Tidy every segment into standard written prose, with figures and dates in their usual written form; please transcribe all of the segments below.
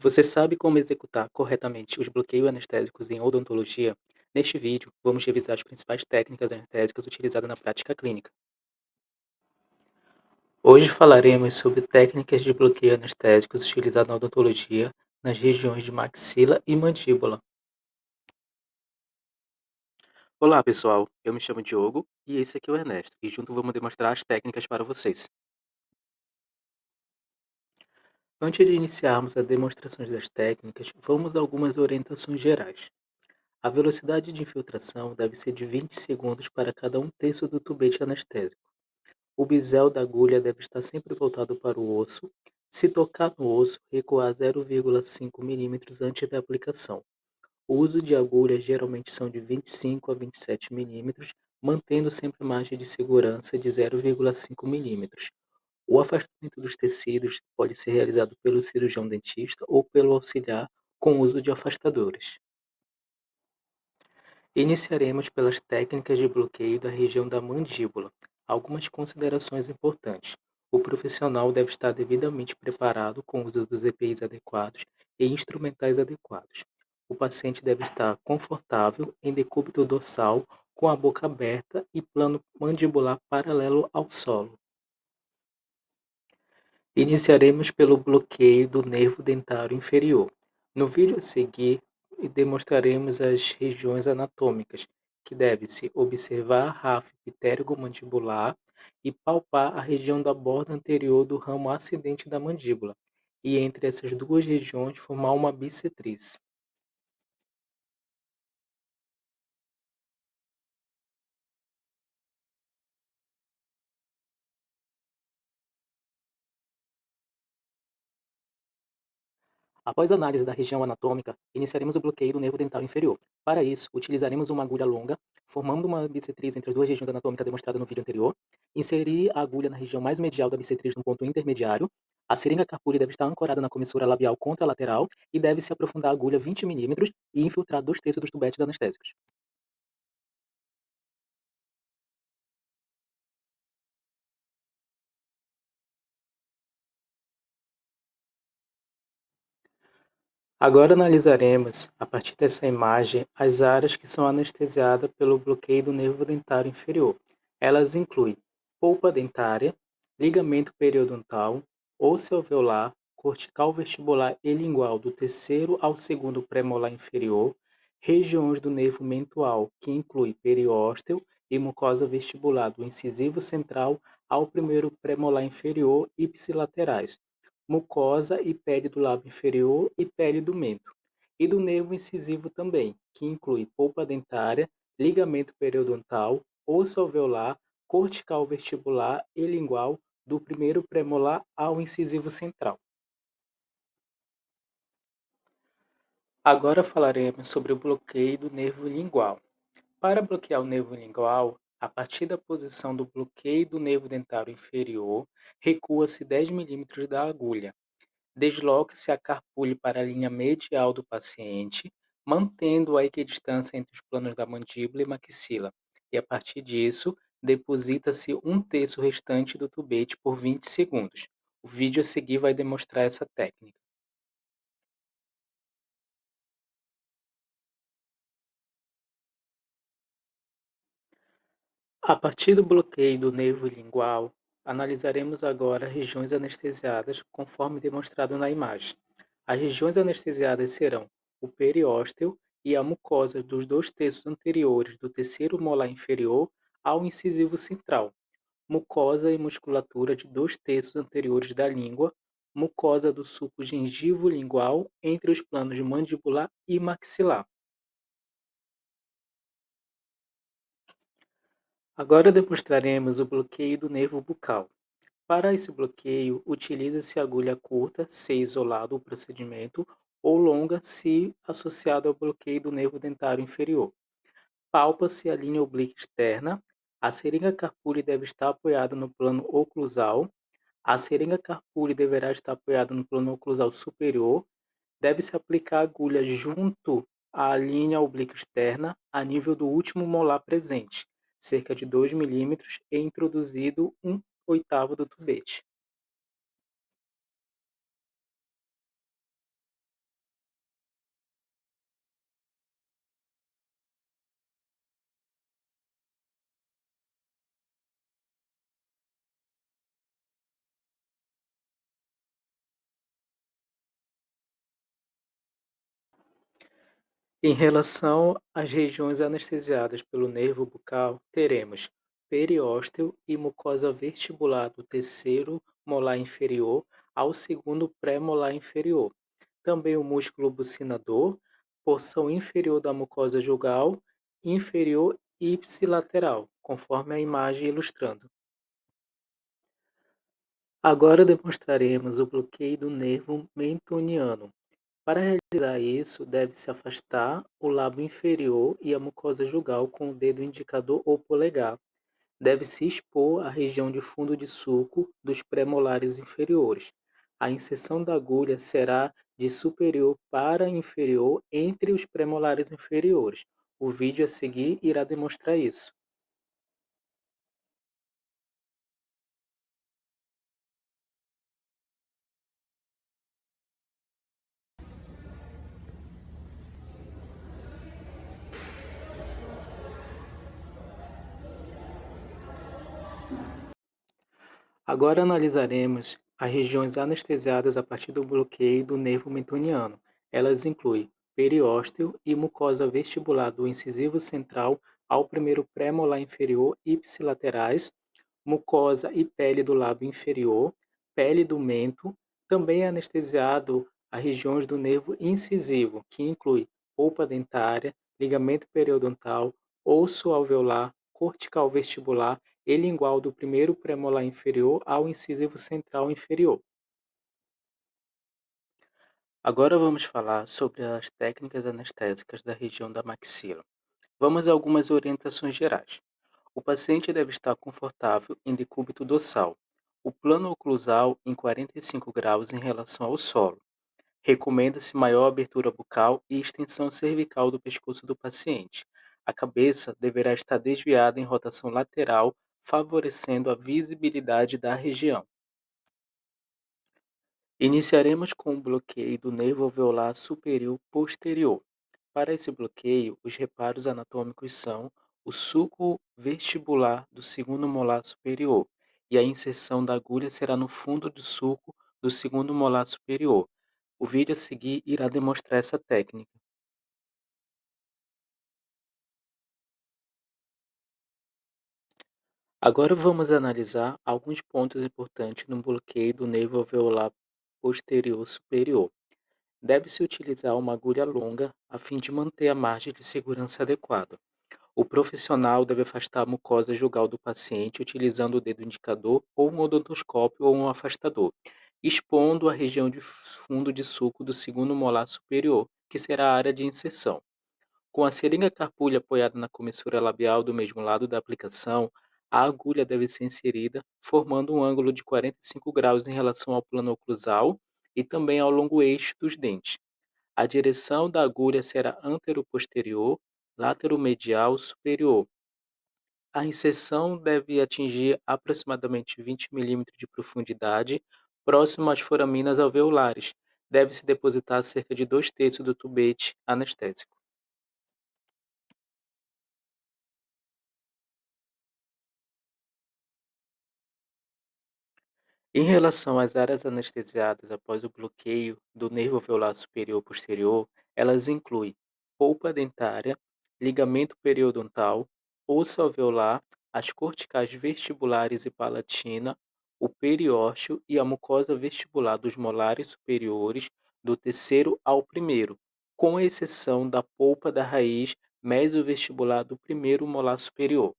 Você sabe como executar corretamente os bloqueios anestésicos em odontologia? Neste vídeo, vamos revisar as principais técnicas anestésicas utilizadas na prática clínica. Hoje falaremos sobre técnicas de bloqueio anestésicos utilizadas na odontologia nas regiões de maxila e mandíbula. Olá, pessoal. Eu me chamo Diogo e esse aqui é o Ernesto. E junto vamos demonstrar as técnicas para vocês. Antes de iniciarmos as demonstrações das técnicas, vamos a algumas orientações gerais. A velocidade de infiltração deve ser de 20 segundos para cada um terço do tubete anestésico. O bisel da agulha deve estar sempre voltado para o osso. Se tocar no osso, recuar 0,5 milímetros antes da aplicação. O uso de agulhas geralmente são de 25 a 27 milímetros, mantendo sempre margem de segurança de 0,5 milímetros. O afastamento dos tecidos pode ser realizado pelo cirurgião dentista ou pelo auxiliar com o uso de afastadores. Iniciaremos pelas técnicas de bloqueio da região da mandíbula. Algumas considerações importantes. O profissional deve estar devidamente preparado com o uso dos EPIs adequados e instrumentais adequados. O paciente deve estar confortável em decúbito dorsal, com a boca aberta e plano mandibular paralelo ao solo. Iniciaremos pelo bloqueio do nervo dentário inferior. No vídeo a seguir, demonstraremos as regiões anatômicas, que deve-se observar a ráfia pterygomandibular e palpar a região da borda anterior do ramo ascendente da mandíbula, e entre essas duas regiões formar uma bissetriz. Após a análise da região anatômica, iniciaremos o bloqueio do nervo dental inferior. Para isso, utilizaremos uma agulha longa, formando uma bissetriz entre as duas regiões anatômicas demonstradas no vídeo anterior. Inserir a agulha na região mais medial da bissetriz no ponto intermediário. A seringa carpuri deve estar ancorada na comissura labial contralateral e deve-se aprofundar a agulha 20 milímetros e infiltrar 2 terços dos tubetes anestésicos. Agora analisaremos, a partir dessa imagem, as áreas que são anestesiadas pelo bloqueio do nervo dentário inferior. Elas incluem polpa dentária, ligamento periodontal, osso alveolar, cortical vestibular e lingual do terceiro ao segundo premolar inferior, regiões do nervo mentual, que inclui periósteo e mucosa vestibular do incisivo central ao primeiro premolar inferior e ipsilaterais, mucosa e pele do lábio inferior e pele do mento, e do nervo incisivo também, que inclui polpa dentária, ligamento periodontal, osso alveolar, cortical vestibular e lingual, do primeiro premolar ao incisivo central. Agora falaremos sobre o bloqueio do nervo lingual. Para bloquear o nervo lingual, a partir da posição do bloqueio do nervo dentário inferior, recua-se 10 milímetros da agulha. Desloque-se a carpule para a linha medial do paciente, mantendo a equidistância entre os planos da mandíbula e maxila. E a partir disso, deposita-se um terço restante do tubete por 20 segundos. O vídeo a seguir vai demonstrar essa técnica. A partir do bloqueio do nervo lingual, analisaremos agora regiões anestesiadas, conforme demonstrado na imagem. As regiões anestesiadas serão o periósteo e a mucosa dos 2 terços anteriores do terceiro molar inferior ao incisivo central, mucosa e musculatura de 2 terços anteriores da língua, mucosa do sulco gengivo-lingual entre os planos mandibular e maxilar. Agora demonstraremos o bloqueio do nervo bucal. Para esse bloqueio, utiliza-se agulha curta, se isolado o procedimento, ou longa, se associado ao bloqueio do nervo dentário inferior. Palpa-se a linha oblíqua externa. A seringa carpule deve estar apoiada no plano oclusal. A seringa carpule deverá estar apoiada no plano oclusal superior. Deve-se aplicar a agulha junto à linha oblíqua externa, a nível do último molar presente, cerca de 2 milímetros, e introduzido 1/8 do tubete. Em relação às regiões anestesiadas pelo nervo bucal, teremos periósteo e mucosa vestibular do terceiro molar inferior ao segundo pré-molar inferior. Também o músculo bucinador, porção inferior da mucosa jugal, inferior e ipsilateral, conforme a imagem ilustrando. Agora demonstraremos o bloqueio do nervo mentoniano. Para realizar isso, deve-se afastar o lábio inferior e a mucosa jugal com o dedo indicador ou polegar. Deve-se expor a região de fundo de sulco dos pré-molares inferiores. A inserção da agulha será de superior para inferior entre os pré-molares inferiores. O vídeo a seguir irá demonstrar isso. Agora analisaremos as regiões anestesiadas a partir do bloqueio do nervo mentoniano. Elas incluem periósteo e mucosa vestibular do incisivo central ao primeiro pré-molar inferior ipsilaterais, mucosa e pele do lábio inferior, pele do mento. Também é anestesiado as regiões do nervo incisivo, que inclui polpa dentária, ligamento periodontal, osso alveolar, cortical vestibular e lingual do primeiro premolar inferior ao incisivo central inferior. Agora vamos falar sobre as técnicas anestésicas da região da maxila. Vamos a algumas orientações gerais. O paciente deve estar confortável em decúbito dorsal. O plano oclusal em 45 graus em relação ao solo. Recomenda-se maior abertura bucal e extensão cervical do pescoço do paciente. A cabeça deverá estar desviada em rotação lateral, favorecendo a visibilidade da região. Iniciaremos com o bloqueio do nervo alveolar superior posterior. Para esse bloqueio, os reparos anatômicos são o sulco vestibular do segundo molar superior e a inserção da agulha será no fundo do sulco do segundo molar superior. O vídeo a seguir irá demonstrar essa técnica. Agora vamos analisar alguns pontos importantes no bloqueio do nervo alveolar posterior superior. Deve-se utilizar uma agulha longa a fim de manter a margem de segurança adequada. O profissional deve afastar a mucosa jugal do paciente utilizando o dedo indicador ou um odontoscópio ou um afastador, expondo a região de fundo de sulco do segundo molar superior, que será a área de inserção. Com a seringa carpulha apoiada na comissura labial do mesmo lado da aplicação, a agulha deve ser inserida, formando um ângulo de 45 graus em relação ao plano oclusal e também ao longo eixo dos dentes. A direção da agulha será antero-posterior, látero-medial superior. A inserção deve atingir aproximadamente 20 milímetros de profundidade, próximo às foraminas alveolares. Deve-se depositar cerca de 2/3 do tubete anestésico. Em relação às áreas anestesiadas após o bloqueio do nervo alveolar superior posterior, elas incluem polpa dentária, ligamento periodontal, osso alveolar, as corticais vestibulares e palatina, o periósteo e a mucosa vestibular dos molares superiores do terceiro ao primeiro, com exceção da polpa da raiz mesovestibular do primeiro molar superior.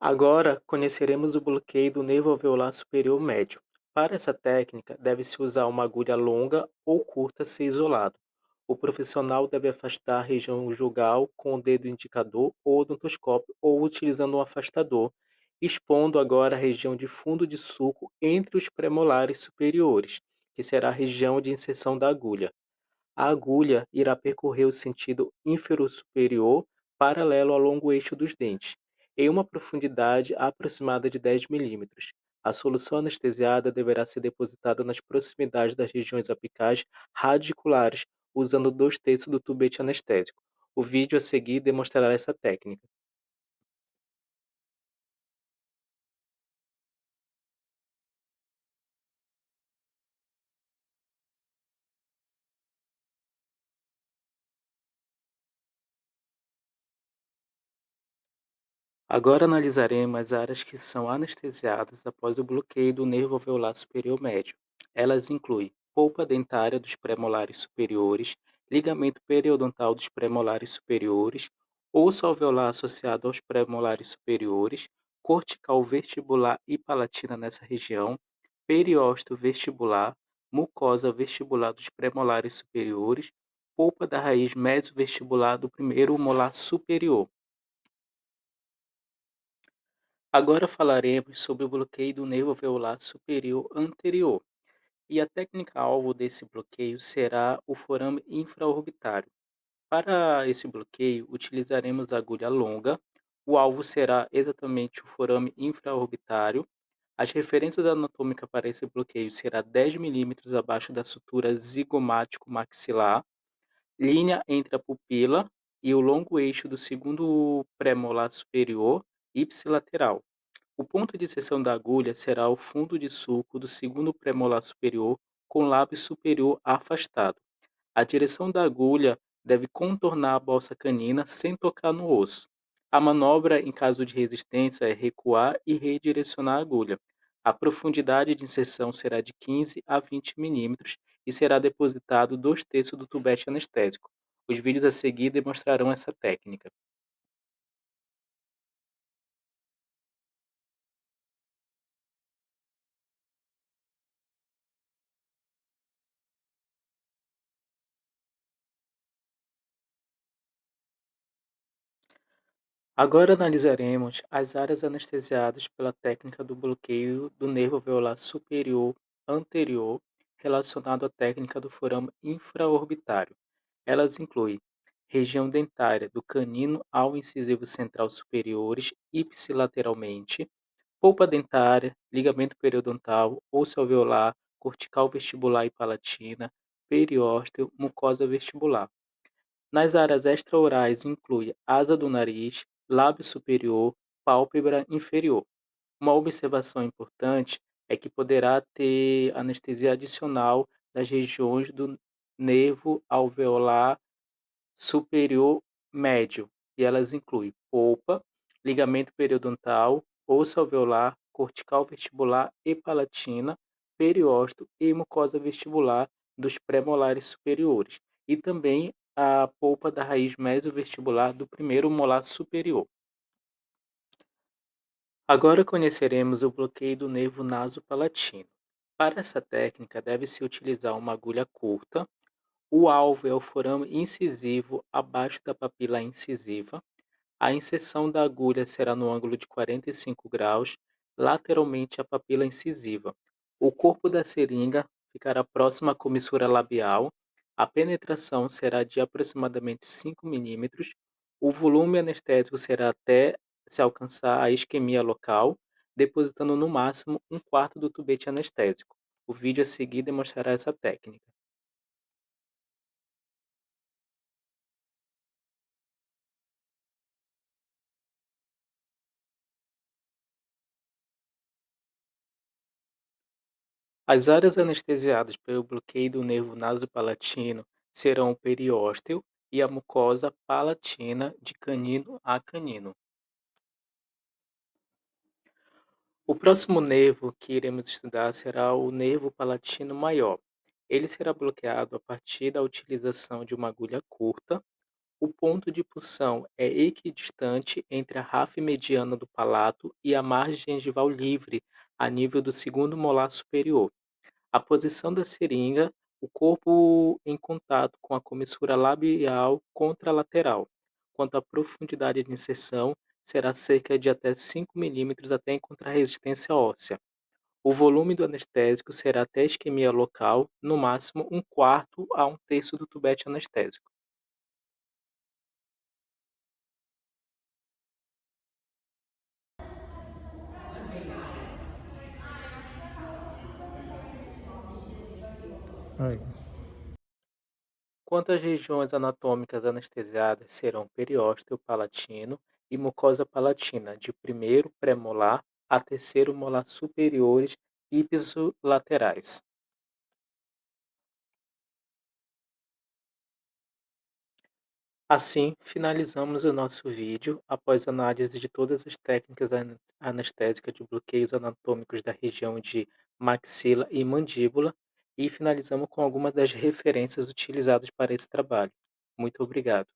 Agora, conheceremos o bloqueio do nervo alveolar superior médio. Para essa técnica, deve-se usar uma agulha longa ou curta ser isolado. O profissional deve afastar a região jugal com o dedo indicador ou odontoscópio ou utilizando um afastador, expondo agora a região de fundo de sulco entre os premolares superiores, que será a região de inserção da agulha. A agulha irá percorrer o sentido inferior-superior paralelo ao longo eixo dos dentes, em uma profundidade aproximada de 10 milímetros. A solução anestesiada deverá ser depositada nas proximidades das regiões apicais radiculares, usando 2/3 do tubete anestésico. O vídeo a seguir demonstrará essa técnica. Agora analisaremos as áreas que são anestesiadas após o bloqueio do nervo alveolar superior médio. Elas incluem polpa dentária dos premolares superiores, ligamento periodontal dos premolares superiores, osso alveolar associado aos premolares superiores, cortical vestibular e palatina nessa região, periósteo vestibular, mucosa vestibular dos premolares superiores, polpa da raiz mesovestibular do primeiro molar superior. Agora falaremos sobre o bloqueio do nervo alveolar superior anterior, e a técnica-alvo desse bloqueio será o forame infraorbitário. Para esse bloqueio, utilizaremos a agulha longa, o alvo será exatamente o forame infraorbitário. As referências anatômicas para esse bloqueio será 10 milímetros abaixo da sutura zigomático-maxilar, linha entre a pupila e o longo eixo do segundo premolar superior ipsilateral. O ponto de seção da agulha será o fundo de sulco do segundo premolar superior com o lábio superior afastado. A direção da agulha deve contornar a bolsa canina sem tocar no osso. A manobra, em caso de resistência, é recuar e redirecionar a agulha. A profundidade de inserção será de 15 a 20 milímetros e será depositado 2/3 do tubete anestésico. Os vídeos a seguir demonstrarão essa técnica. Agora analisaremos as áreas anestesiadas pela técnica do bloqueio do nervo alveolar superior anterior relacionado à técnica do forame infraorbitário. Elas incluem região dentária do canino ao incisivo central superiores ipsilateralmente, polpa dentária, ligamento periodontal, osso alveolar, cortical vestibular e palatina, periósteo, mucosa vestibular. Nas áreas extraorais inclui asa do nariz, lábio superior, pálpebra inferior. Uma observação importante é que poderá ter anestesia adicional das regiões do nervo alveolar superior médio, e elas incluem polpa, ligamento periodontal, osso alveolar, cortical vestibular e palatina, periósteo e mucosa vestibular dos pré-molares superiores, e também a polpa da raiz mesovestibular do primeiro molar superior. Agora conheceremos o bloqueio do nervo nasopalatino. Para essa técnica, deve-se utilizar uma agulha curta. O alvo é o forame incisivo abaixo da papila incisiva. A inserção da agulha será no ângulo de 45 graus, lateralmente à papila incisiva. O corpo da seringa ficará próximo à comissura labial. A penetração será de aproximadamente 5 milímetros. O volume anestésico será até se alcançar a isquemia local, depositando no máximo um quarto do tubete anestésico. O vídeo a seguir demonstrará essa técnica. As áreas anestesiadas pelo bloqueio do nervo nasopalatino serão o periósteo e a mucosa palatina de canino a canino. O próximo nervo que iremos estudar será o nervo palatino maior. Ele será bloqueado a partir da utilização de uma agulha curta. O ponto de punção é equidistante entre a rafe mediana do palato e a margem gengival livre, a nível do segundo molar superior. A posição da seringa, o corpo em contato com a comissura labial contralateral. Quanto à profundidade de inserção, será cerca de até 5 milímetros até encontrar resistência óssea. O volume do anestésico será até a isquemia local, no máximo um quarto a um terço do tubete anestésico. Ai. Quanto às regiões anatômicas anestesiadas serão periósteo palatino e mucosa palatina, de primeiro premolar a terceiro molar superiores ipsilaterais. Assim, finalizamos o nosso vídeo após análise de todas as técnicas anestésicas de bloqueios anatômicos da região de maxila e mandíbula e finalizamos com algumas das referências utilizadas para esse trabalho. Muito obrigado.